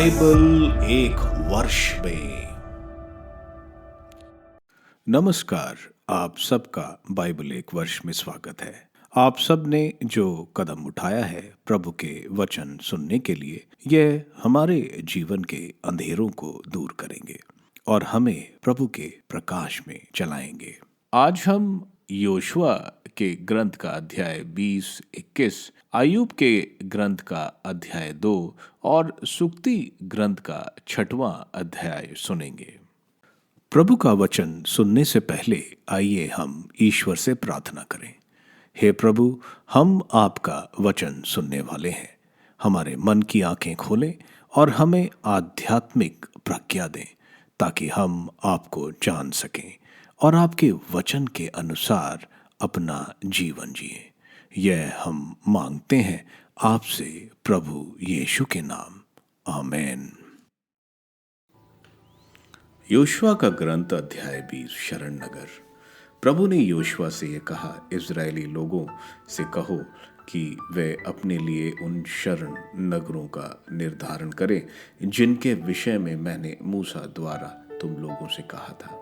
Bible एक वर्ष में। नमस्कार, आप सबका बाइबल एक वर्ष में स्वागत है। आप सब ने जो कदम उठाया है प्रभु के वचन सुनने के लिए, यह हमारे जीवन के अंधेरों को दूर करेंगे और हमें प्रभु के प्रकाश में चलाएंगे। आज हम योशुआ के ग्रंथ का अध्याय 20-21, अय्यूब के ग्रंथ का अध्याय 2 और सुक्ति ग्रंथ का 6वां अध्याय सुनेंगे। प्रभु का वचन सुनने से पहले आइए हम ईश्वर से प्रार्थना करें। हे प्रभु, हम आपका वचन सुनने वाले हैं। हमारे मन की आंखें खोलें और हमें आध्यात्मिक प्रज्ञा दें ताकि हम आपको जान सकें और आपके वचन के अनुसार अपना जीवन जिए। यह हम मांगते हैं आपसे प्रभु यीशु के नाम, आमीन। योशुआ का ग्रंथ अध्याय 20। शरण नगर। प्रभु ने योशुआ से यह कहा, इजरायली लोगों से कहो कि वे अपने लिए उन शरण नगरों का निर्धारण करें जिनके विषय में मैंने मूसा द्वारा तुम लोगों से कहा था।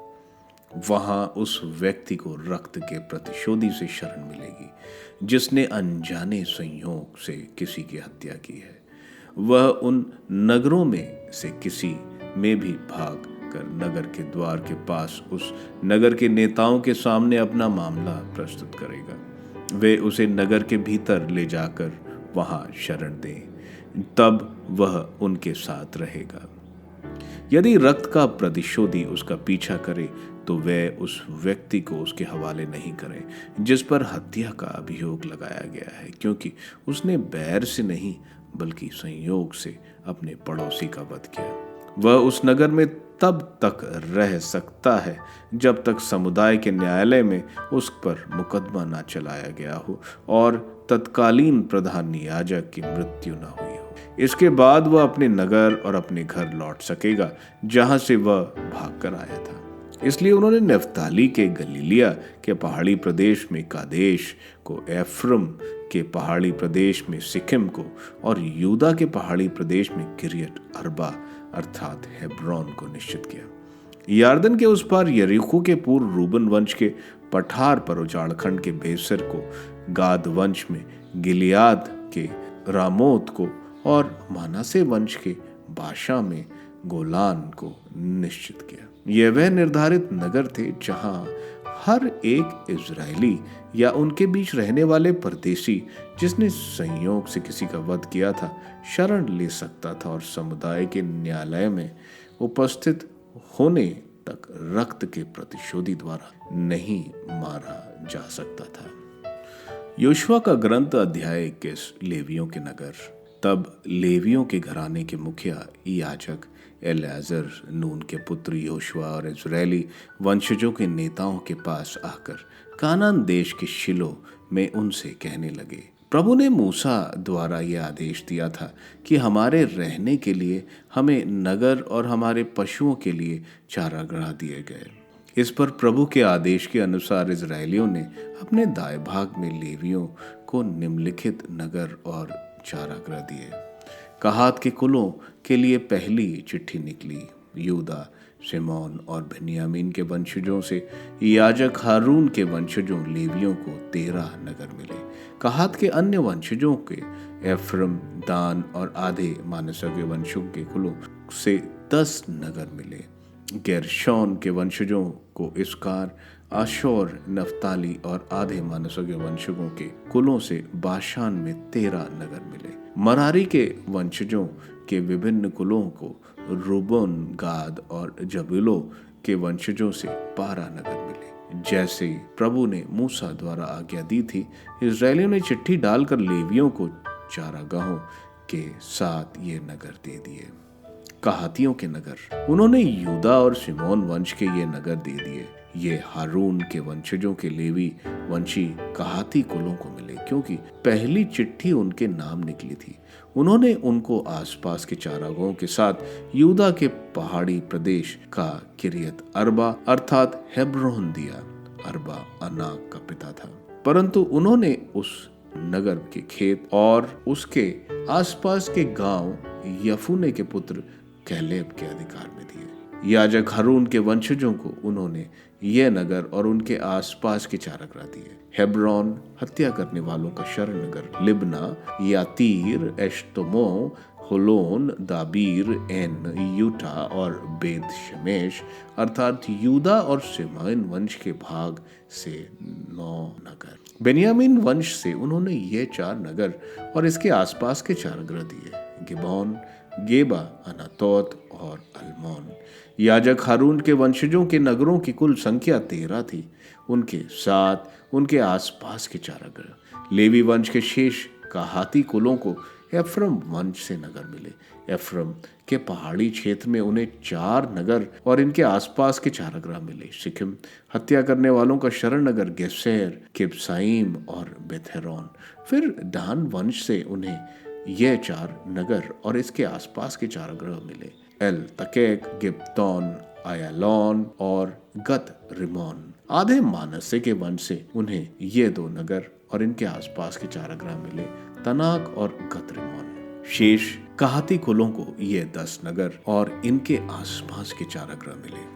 वहां उस व्यक्ति को रक्त के प्रतिशोधी से शरण मिलेगी जिसने अनजाने संयोग से किसी की हत्या की है। वह उन नगरों में से किसी में भी भाग कर नगर के द्वार के पास उस नगर के नेताओं के सामने अपना मामला प्रस्तुत करेगा। वे उसे नगर के भीतर ले जाकर वहां शरण दें, तब वह उनके साथ रहेगा। यदि रक्त का प्रतिशोधी उसका पीछा करे तो वे उस व्यक्ति को उसके हवाले नहीं करें जिस पर हत्या का अभियोग लगाया गया है, क्योंकि उसने बैर से नहीं बल्कि संयोग से अपने पड़ोसी का वध किया। वह उस नगर में तब तक रह सकता है जब तक समुदाय के न्यायालय में उस पर मुकदमा न चलाया गया हो और तत्कालीन प्रधान याजक की मृत्यु न हुई हो। इसके बाद वह अपने नगर और अपने घर लौट सकेगा जहां से वह भागकर आया था। इसलिए उन्होंने नफ्ताली के गलीलिया के पहाड़ी प्रदेश में कादेश को, एफ्रम के पहाड़ी प्रदेश में सिकिम को और यूदा के पहाड़ी प्रदेश में किरियत अर्बा अर्थात हेब्रोन को निश्चित किया। यार्दन के उस पार यरीको के पूर्व रूबन वंश के पठार पर उजाड़खंड के बेसर को, गाद वंश में गिलियाद के रामोत को और मानसे वंश के बाशा में गोलान को निश्चित किया। यह वह निर्धारित नगर थे जहां हर एक इजरायली या उनके बीच रहने वाले परदेशी जिसने संयोग से किसी का वध किया था शरण ले सकता था और समुदाय के न्यायालय में उपस्थित होने तक रक्त के प्रतिशोधी द्वारा नहीं मारा जा सकता था। योशुआ का ग्रंथ अध्याय 21। लेवियों के नगर। तब लेवियों के घराने के मुखिया याजक एलियाजर, नून के पुत्र योशुआ और इजरायली वंशजों के नेताओं के पास आकर कानान देश के शिलो में उनसे कहने लगे, प्रभु ने मूसा द्वारा यह आदेश दिया था कि हमारे रहने के लिए हमें नगर और हमारे पशुओं के लिए चारागाह दिए गए। इस पर प्रभु के आदेश के अनुसार इजरायलियों ने अपने दाएं भाग में लेवियों को निम्नलिखित नगर और चारागाह दिए। कहात के कुलों के लिए पहली चिट्ठी निकली। यूदा, शिमोन और बेन्यामीन के वंशजों से याजक हारून के वंशजों लेवियों को 13 नगर मिले। कहात के अन्य वंशजों के एफ्रम, दान और आधे मानसा के वंशों के कुलों से 10 नगर मिले। गेरशोन के वंशजों को इस्कार, आशोर, नफ्ताली और आधे मानसा के वंशजों के कुलों से बाशान में 13 नगर मिले। मरारी के वंशजों के विभिन्न कुलों को रूबन, गाद और जबूलो के वंशजों से 12 नगर मिले। जैसे प्रभु ने मूसा द्वारा आज्ञा दी थी, इजरायलियों ने चिट्ठी डालकर लेवियों को चारागाहों के साथ ये नगर दे दिए। कहातियों के नगर। उन्होंने यूदा और शिमोन वंश के ये नगर दे दिए। ये हारून के वंशजों के लेवी वंशी कहाती कुलों को मिले, क्योंकि पहली चिट्ठी उनके नाम निकली थी। उन्होंने उनको आसपास के चारागाहों के साथ यूदा के पहाड़ी प्रदेश का किरियत अर्बा अर्थात हेब्रोन दिया। अर्बा अनाक का पिता था, परंतु उन्होंने उस नगर के खेत और उसके आसपास के गांव यफूने के पुत्र कैलेब के अधिकार में दिए। याजक हारून के वंशजों को उन्होंने यह नगर और उनके आसपास के चारागाह दिए। हेब्रोन हत्या करने वालों का शरण नगर, लिब्ना, यातीर, एश्तमो, होलोन, दाबीर, एन, यूटा और बेत शमेश अर्थात यूदा और सिमोन वंश के भाग से 9 नगर। बेन्यामीन वंश से उन्होंने ये 4 नगर और इसके आसपास के चारागाह दिए, गिबोन, गेबा, अनातोत और अल्मोन। याजक हारून के वंशजों के नगरों की कुल संख्या 13 थी, उनके साथ उनके आसपास के चारागाह। लेवी वंश के शेष कहाती कुलों को एफ्रम वंश से नगर मिले। एफ्रम के पहाड़ी क्षेत्र में उन्हें 4 नगर और इनके आसपास के चारागाह मिले। सिकिम हत्या करने वालों का शरण नगर, गेसेर, किब्साइम और बेथेरोन। फिर दान वंश से उन्हें यह 4 नगर और इसके आसपास के चारागाह मिले, एल तकेक, गिब्तोन, आयालोन और गत रिमोन। आधे मानसे के वंश से उन्हें ये 2 नगर और इनके आसपास के चारागाह मिले, तनाक और गत रिमोन। शेष कहाती कुलों को ये 10 नगर और इनके आसपास के चारागाह मिले।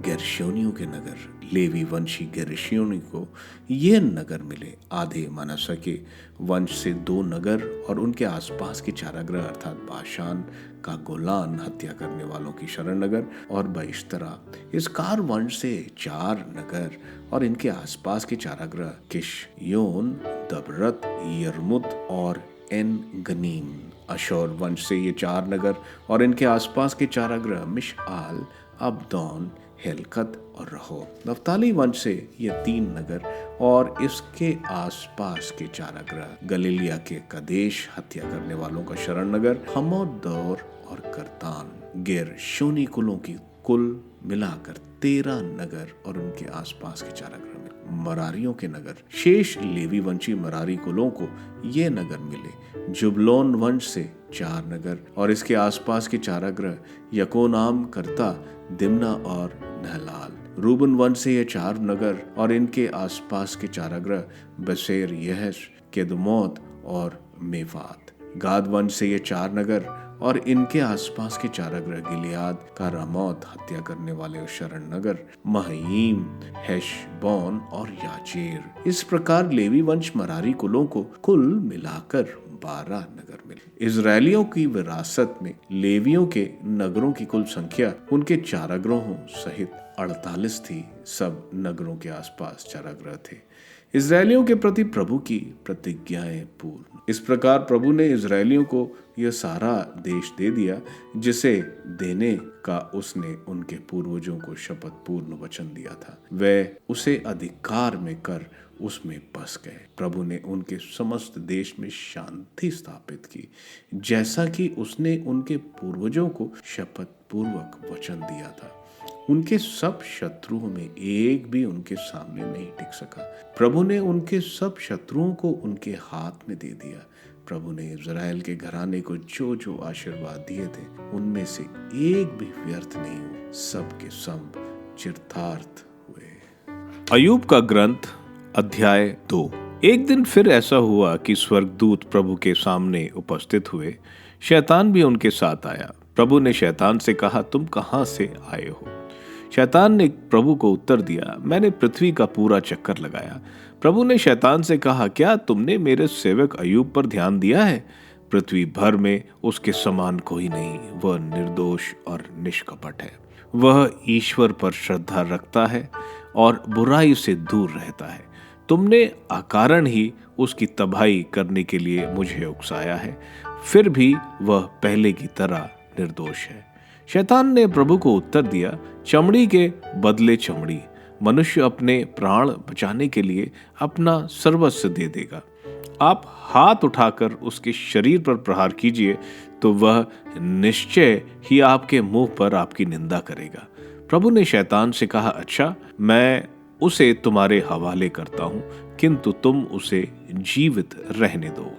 गेर्शोनियों के नगर, लेवी वंशी गेर्शोनी को ये नगर मिले। आधे मनश्शे के वंश से 2 नगर और उनके आसपास के चारागाह अर्थात बाशान का गोलान हत्या करने वालों की शरण नगर और बहिश्तरा। इसकार वंश से 4 नगर और इनके आसपास के चारागाह, किशयोन, दबरत, यर्मुत और एन गनीम। अशोर वंश से ये 4 नगर और इनके आसपास के चारागाह, मिशआल, अब्दोन, हेलकत और रहोब। नफ्ताली वंश से ये 3 नगर और इसके आसपास के चारागाह, गलीलिया के कदेश हत्या करने वालों का शरण नगर, हमोद, दौर और करतान। गेर्शोनी कुलों की कुल मिलाकर 13 नगर और उनके आसपास के चारागाह मिले। मरारियों के नगर, शेष लेवी वंशी मरारी कुलों को ये नगर मिले। जुबलोन वंश से 4 नगर और इसके आसपास के चारागाह, यकोनाम, करता, दिमना और नहलाल। रूबन वंश से ये 4 नगर और इनके आसपास के चारागाह, बसेर, यहस, केदमोत और मेफात। गाद वंश से ये 4 नगर और इनके आसपास के चारागाह, गिलियाद का रामोत हत्या करने वाले शरण नगर, महईम, हेशबोन और याचेर। इस प्रकार लेवी वंश मरारी कुलों को कुल मिलाकर 12 नगर मिले। इजरायलियों की विरासत में लेवियों के नगरों की कुल संख्या उनके चारागाहों सहित 48 थी। सब नगरों के आसपास चारागाह थे। इजरायलियों के प्रति प्रभु की प्रतिज्ञाएं पूर्ण। इस प्रकार प्रभु ने इजरायलियों को यह सारा देश दे दिया जिसे देने का उसने उनके पूर्वजों को शपथ पूर्ण वचन दिया था। वे उसे अधिकार में कर उसमें बस गए। प्रभु ने उनके समस्त देश में शांति स्थापित की, जैसा कि उसने उनके पूर्वजों को शपथ पूर्वक वचन दिया था। उनके सब शत्रुओं में एक भी उनके सामने नहीं टिक सका। प्रभु ने उनके सब शत्रुओं को उनके हाथ में दे दिया। प्रभु ने इज़राइल के घराने को जो जो आशीर्वाद दिए थे उनमें से एक भी व्यर्थ नहीं हुए, सब के सब चिरतार्थ हुए। अय्यूब का ग्रंथ अध्याय 2। एक दिन फिर ऐसा हुआ कि स्वर्गदूत प्रभु के सामने उपस्थित हुए। शैतान भी उनके साथ आया। प्रभु ने शैतान से कहा, तुम कहां से आए हो? शैतान ने प्रभु को उत्तर दिया, मैंने पृथ्वी का पूरा चक्कर लगाया। प्रभु ने शैतान से कहा, क्या तुमने मेरे सेवक अय्यूब पर ध्यान दिया है? पृथ्वी भर में उसके समान कोई नहीं। वह निर्दोष और निष्कपट है। वह ईश्वर पर श्रद्धा रखता है और बुराई से दूर रहता है। तुमने अकारण ही उसकी तबाही करने के लिए मुझे उकसाया है, फिर भी वह पहले की तरह निर्दोष है। शैतान ने प्रभु को उत्तर दिया, चमड़ी के बदले चमड़ी। मनुष्य अपने प्राण बचाने के लिए अपना सर्वस्व दे देगा। आप हाथ उठाकर उसके शरीर पर प्रहार कीजिए तो वह निश्चय ही आपके मुंह पर आपकी निंदा करेगा। प्रभु ने शैतान से कहा, अच्छा, मैं उसे तुम्हारे हवाले करता हूं, किंतु तुम उसे जीवित रहने दो।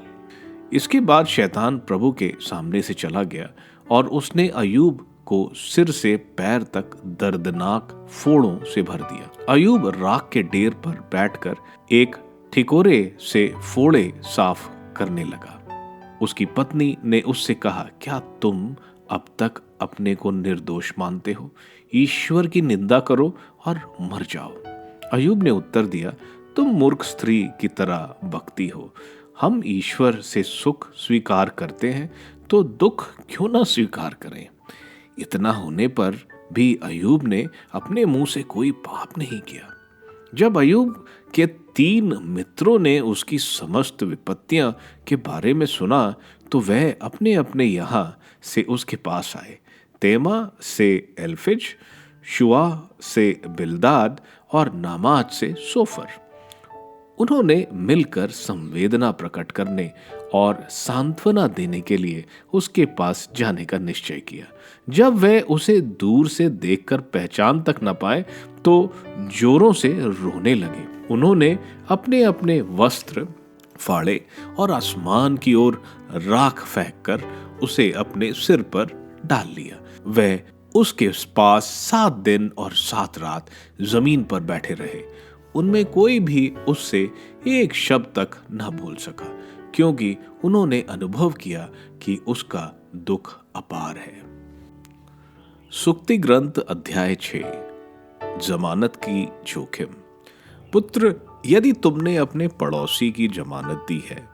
इसके बाद शैतान प्रभु के सामने से चला गया और उसने अय्यूब को सिर से पैर तक दर्दनाक फोड़ों से भर दिया। अय्यूब राख के ढेर पर बैठकर एक ठिकोरे से फोड़े साफ करने लगा। उसकी पत्नी ने उससे कहा, क्या तुम अब तक अपने को निर्दोष मानते हो? ईश्वर की निंदा करो और मर जाओ। अय्यूब ने उत्तर दिया, तुम मूर्ख स्त्री की तरह बकती हो। हम ईश्वर से सुख स्वीकार करते हैं तो दुख क्यों ना स्वीकार करें? इतना होने पर भी अय्यूब ने अपने मुंह से कोई पाप नहीं किया। जब अय्यूब के 3 मित्रों ने उसकी समस्त विपत्तियां के बारे में सुना तो वह अपने अपने यहाँ से उसके पास आए। तेमा से एल्फिज, शुआ से बिल्दाद और नामाद से सोफर। उन्होंने मिलकर संवेदना प्रकट करने और सांत्वना देने के लिए उसके पास जाने का निश्चय किया। जब वह उसे दूर से देखकर पहचान तक न पाए तो जोरों से रोने लगे। उन्होंने अपने अपने वस्त्र फाड़े और आसमान की ओर राख फेंककर उसे अपने सिर पर डाल लिया। वह उसके पास 7 दिन और 7 रात जमीन पर बैठे रहे। उनमें कोई भी उससे एक शब्द तक न बोल सका, क्योंकि उन्होंने अनुभव किया कि उसका दुख अपार है। सुक्ति ग्रंथ अध्याय 6, जमानत की जोखिम। पुत्र, यदि तुमने अपने पड़ोसी की जमानत दी है,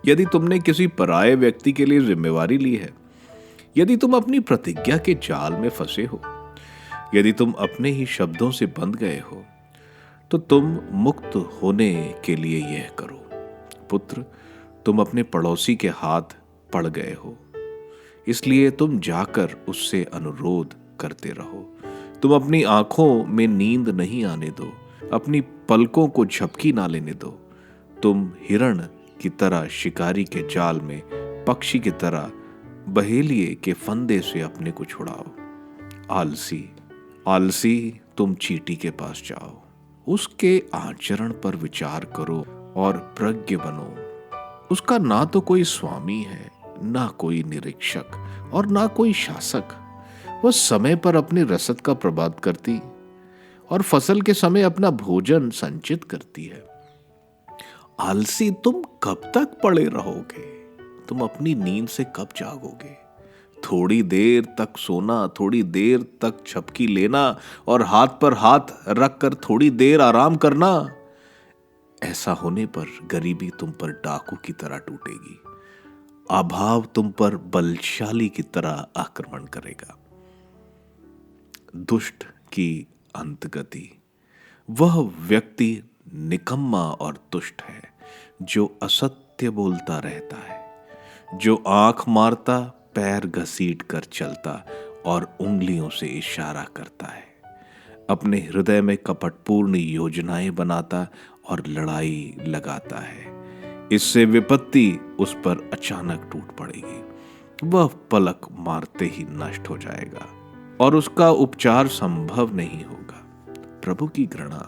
यदि तुमने किसी पराये व्यक्ति के लिए जिम्मेवारी ली है, यदि तुम अपनी प्रतिज्ञा के जाल में फंसे हो, यदि तुम अपने ही शब्दों से बंध गए हो, तो तुम मुक्त होने के लिए यह करो। पुत्र, तुम अपने पड़ोसी के हाथ पड़ गए हो, इसलिए तुम जाकर उससे अनुरोध करते रहो। तुम अपनी आंखों में नींद नहीं आने दो, अपनी पलकों को झपकी ना लेने दो। तुम हिरण की तरह शिकारी के जाल में, पक्षी की तरह बहेलिए के फंदे से अपने को छुड़ाओ। आलसी आलसी, तुम चींटी के पास जाओ, उसके आचरण पर विचार करो और प्रज्ञ बनो। उसका ना तो कोई स्वामी है, ना कोई निरीक्षक और ना कोई शासक। वह समय पर अपनी रसद का प्रबंध करती और फसल के समय अपना भोजन संचित करती है। आलसी, तुम कब तक पड़े रहोगे? तुम अपनी नींद से कब जागोगे? थोड़ी देर तक सोना, थोड़ी देर तक झपकी लेना और हाथ पर हाथ रखकर थोड़ी देर आराम करना। ऐसा होने पर गरीबी तुम पर डाकू की तरह टूटेगी, अभाव तुम पर बलशाली की तरह आक्रमण करेगा। दुष्ट की अंतगति। वह व्यक्ति निकम्मा और दुष्ट है जो असत्य बोलता रहता है, जो आंख मारता, पैर घसीट कर चलता और उंगलियों से इशारा करता है, अपने हृदय में कपटपूर्ण योजनाएं बनाता और लड़ाई लगाता है। इससे विपत्ति उस पर अचानक टूट पड़ेगी। वह पलक मारते ही नष्ट हो जाएगा और उसका उपचार संभव नहीं होगा। प्रभु की घृणा।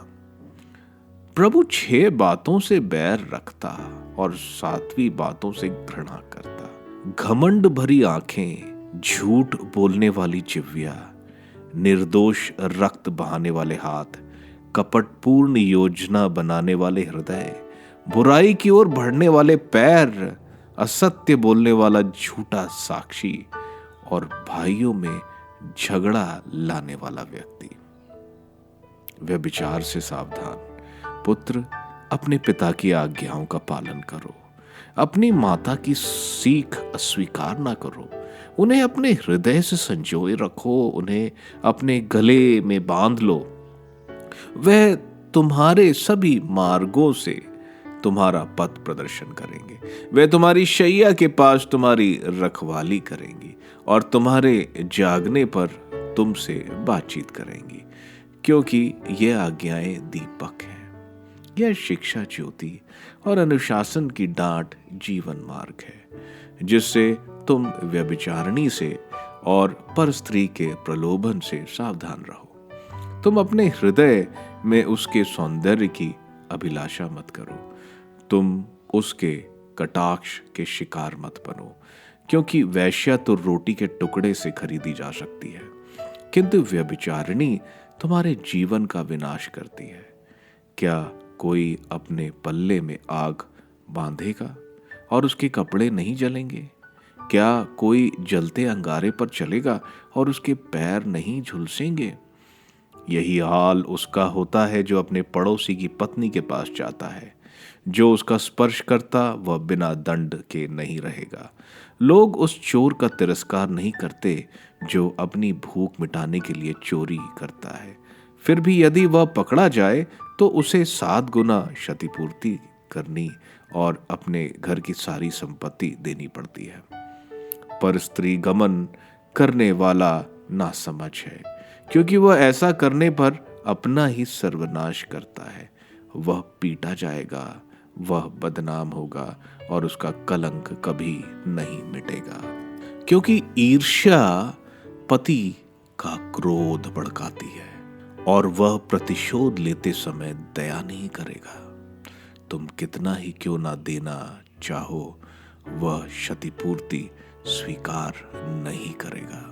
प्रभु 6 बातों से बैर रखता और 7वीं बातों से घृणा करता। घमंड भरी आंखें, झूठ बोलने वाली जिह्वा, निर्दोष रक्त बहाने वाले हाथ, कपटपूर्ण योजना बनाने वाले हृदय, बुराई की ओर बढ़ने वाले पैर, असत्य बोलने वाला झूठा साक्षी और भाइयों में झगड़ा लाने वाला व्यक्ति। व्यभिचार से सावधान। पुत्र, अपने पिता की आज्ञाओं का पालन करो, अपनी माता की सीख अस्वीकार ना करो। उन्हें अपने हृदय से संजोए रखो, उन्हें अपने गले में बांध लो। वह तुम्हारे सभी मार्गों से तुम्हारा पथ प्रदर्शन करेंगे। वे तुम्हारी शैया के पास तुम्हारी रखवाली करेंगी और तुम्हारे जागने पर तुमसे बातचीत करेंगी, क्योंकि ये आज्ञाएं दीपक हैं, यह शिक्षा ज्योति और अनुशासन की डांट जीवन मार्ग है, जिससे तुम व्यभिचारिणी से और परस्त्री के प्रलोभन से सावधान रहो। तुम अपने हृदय में उसके सौंदर्य की अभिलाषा मत करो, तुम उसके कटाक्ष के शिकार मत बनो, क्योंकि वैश्या तो रोटी के टुकड़े से खरीदी जा सकती है, किंतु व्यभिचारिणी तुम्हारे जीवन का विनाश करती है। क्या कोई अपने पल्ले में आग बांधेगा और उसके कपड़े नहीं जलेंगे? क्या कोई जलते अंगारे पर चलेगा और उसके पैर नहीं झुलसेंगे? यही हाल उसका होता है जो अपने पड़ोसी की पत्नी के पास जाता है। जो उसका स्पर्श करता वह बिना दंड के नहीं रहेगा। लोग उस चोर का तिरस्कार नहीं करते जो अपनी भूख मिटाने के लिए चोरी करता है। फिर भी यदि वह पकड़ा जाए तो उसे 7 गुना क्षतिपूर्ति करनी और अपने घर की सारी संपत्ति देनी पड़ती है। पर स्त्री गमन करने वाला नासमझ है, क्योंकि वह ऐसा करने पर अपना ही सर्वनाश करता है। वह पीटा जाएगा, वह बदनाम होगा और उसका कलंक कभी नहीं मिटेगा। क्योंकि ईर्ष्या पति का क्रोध भड़काती है और वह प्रतिशोध लेते समय दया नहीं करेगा। तुम कितना ही क्यों ना देना चाहो, वह क्षतिपूर्ति स्वीकार नहीं करेगा।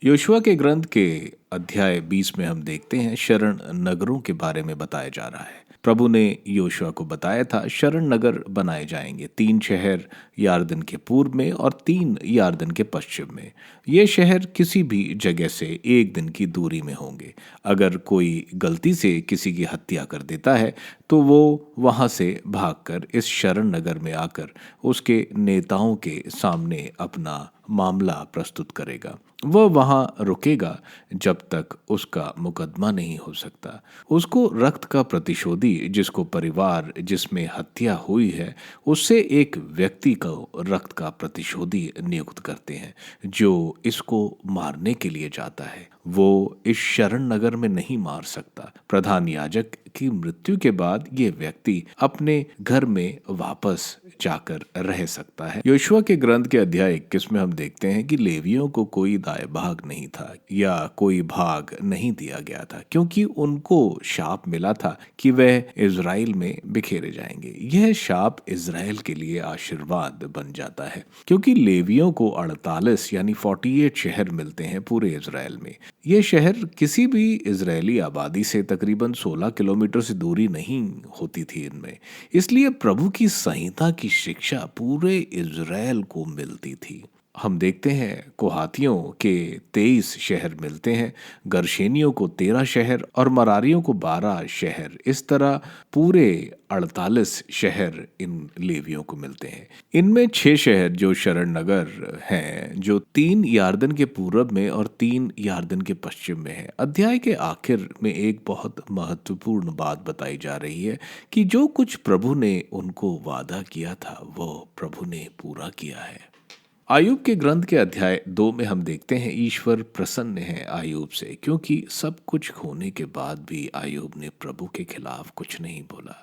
योशुआ के ग्रंथ के अध्याय 20 में हम देखते हैं शरण नगरों के बारे में बताया जा रहा है। प्रभु ने योशुआ को बताया था शरण नगर बनाए जाएंगे, 3 शहर यारदन के पूर्व में और 3 यारदन के पश्चिम में। ये शहर किसी भी जगह से 1 दिन की दूरी में होंगे। अगर कोई गलती से किसी की हत्या कर देता है तो वो वहां से भागकर इस शरण नगर में आकर उसके नेताओं के सामने अपना मामला प्रस्तुत करेगा। वह वहां रुकेगा जब तक उसका मुकदमा नहीं हो सकता। उसको रक्त का प्रतिशोधी, जिसको परिवार जिसमें हत्या हुई है उससे एक व्यक्ति को रक्त का प्रतिशोधी नियुक्त करते हैं जो इसको मारने के लिए जाता है। वो इस शरण नगर में नहीं मार सकता। प्रधान याजक की मृत्यु के बाद ये व्यक्ति अपने घर में वापस जाकर रह सकता है। योशुआ के ग्रंथ के अध्याय 21 में हम देखते हैं कि लेवियों को कोई दाय भाग नहीं था या कोई भाग नहीं दिया गया था, क्योंकि उनको शाप मिला था कि वह इज़राइल में बिखेरे जाएंगे। यह शाप इज़राइल के लिए आशीर्वाद बन जाता है, क्योंकि लेवियों को 48 यानी 48 शहर मिलते हैं पूरे इज़राइल में। ये शहर किसी भी इज़राइली आबादी से तकरीबन 16 किलोमीटर से दूरी नहीं होती थी इनमें। इसलिए प्रभु की संहिता की शिक्षा पूरे इज़राइल को मिलती थी। हम देखते हैं कोहातियों के 23 शहर मिलते हैं, गर्शेनियों को 13 शहर और मरारियों को 12 शहर। इस तरह पूरे 48 शहर इन लेवियों को मिलते हैं। इनमें 6 शहर जो शरण नगर हैं, जो 3 यारदन के पूरब में और 3 यारदन के पश्चिम में है। अध्याय के आखिर में एक बहुत महत्वपूर्ण बात बताई जा रही है कि जो कुछ प्रभु ने उनको वादा किया था वो प्रभु ने पूरा किया है। आयूब के ग्रंथ के अध्याय 2 में हम देखते हैं ईश्वर प्रसन्न है आयूब से, क्योंकि सब कुछ खोने के बाद भी आयूब ने प्रभु के खिलाफ कुछ नहीं बोला।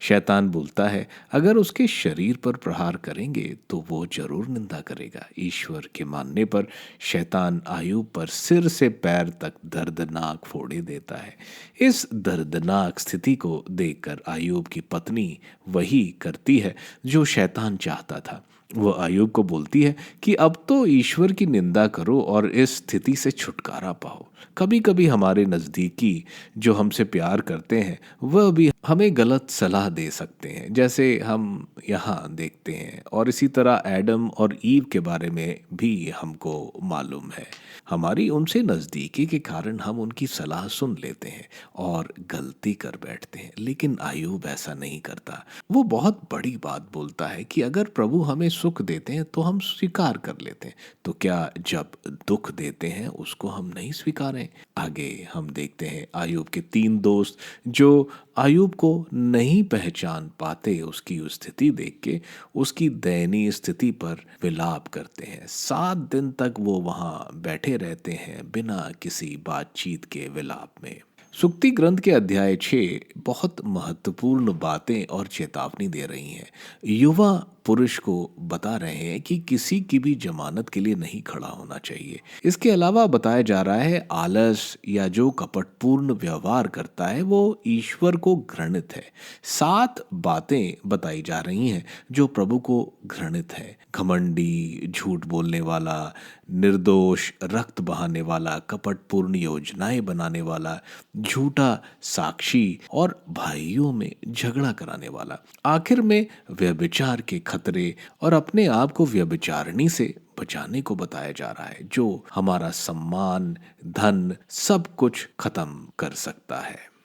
शैतान बोलता है अगर उसके शरीर पर प्रहार करेंगे तो वो जरूर निंदा करेगा। ईश्वर के मानने पर शैतान आयूब पर सिर से पैर तक दर्दनाक फोड़े देता है। इस दर्दनाक स्थिति को देखकर आयूब की पत्नी वही करती है जो शैतान चाहता था। वह आयूब को बोलती है कि अब तो ईश्वर की निंदा करो और इस स्थिति से छुटकारा पाओ। कभी कभी हमारे नज़दीकी जो हमसे प्यार करते हैं वह भी हमें गलत सलाह दे सकते हैं, जैसे हम यहाँ देखते हैं। और इसी तरह एडम और ईव के बारे में भी हमको मालूम है। हमारी उनसे नज़दीकी के कारण हम उनकी सलाह सुन लेते हैं और गलती कर बैठते हैं। लेकिन आयूब ऐसा नहीं करता। वो बहुत बड़ी बात बोलता है कि अगर प्रभु हमें सुख देते हैं तो हम स्वीकार कर लेते हैं, तो क्या जब दुख देते हैं उसको हम नहीं स्वीकारें? आगे हम देखते हैं आयूब के 3 दोस्त जो आयूब को नहीं पहचान पाते, उसकी स्थिति देख के उसकी दयनीय स्थिति पर विलाप करते हैं। 7 दिन तक वो वहां बैठे रहते हैं बिना किसी बातचीत के विलाप में। सुक्ति ग्रंथ के अध्याय 6 बहुत महत्वपूर्ण बातें और चेतावनी दे रही हैं। युवा पुरुष को बता रहे हैं कि किसी की भी जमानत के लिए नहीं खड़ा होना चाहिए। इसके अलावा बताया जा रहा है आलस या जो कपटपूर्ण व्यवहार करता है वो ईश्वर को घृणित है। 7 बातें बताई जा रही हैं जो प्रभु को घृणित है। घमंडी, झूठ बोलने वाला, निर्दोष रक्त बहाने वाला, कपटपूर्ण योजनाएं बनाने वाला, झूठा साक्षी और भाइयों में झगड़ा कराने वाला। आखिर में व्यभिचार के खतरे और अपने आप को व्यभिचारिणी से बचाने को बताया जा रहा है, जो हमारा सम्मान, धन, सब कुछ खत्म कर सकता है।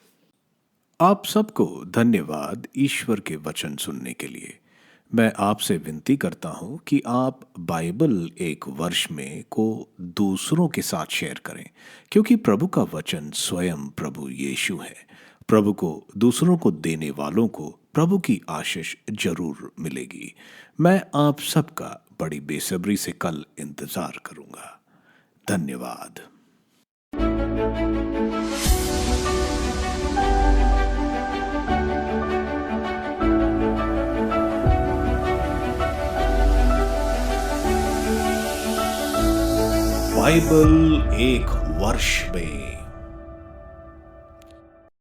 आप सबको धन्यवाद ईश्वर के वचन सुनने के लिए। मैं आपसे विनती करता हूं कि आप बाइबल एक वर्ष में को दूसरों के साथ शेयर करें, क्योंकि प्रभु का वचन स्वयं प्रभु यीशु है। प्रभु को दूसरों को देने वालों को प्रभु की आशीष जरूर मिलेगी। मैं आप सबका बड़ी बेसब्री से कल इंतजार करूंगा। धन्यवाद। बाइबल एक वर्ष में।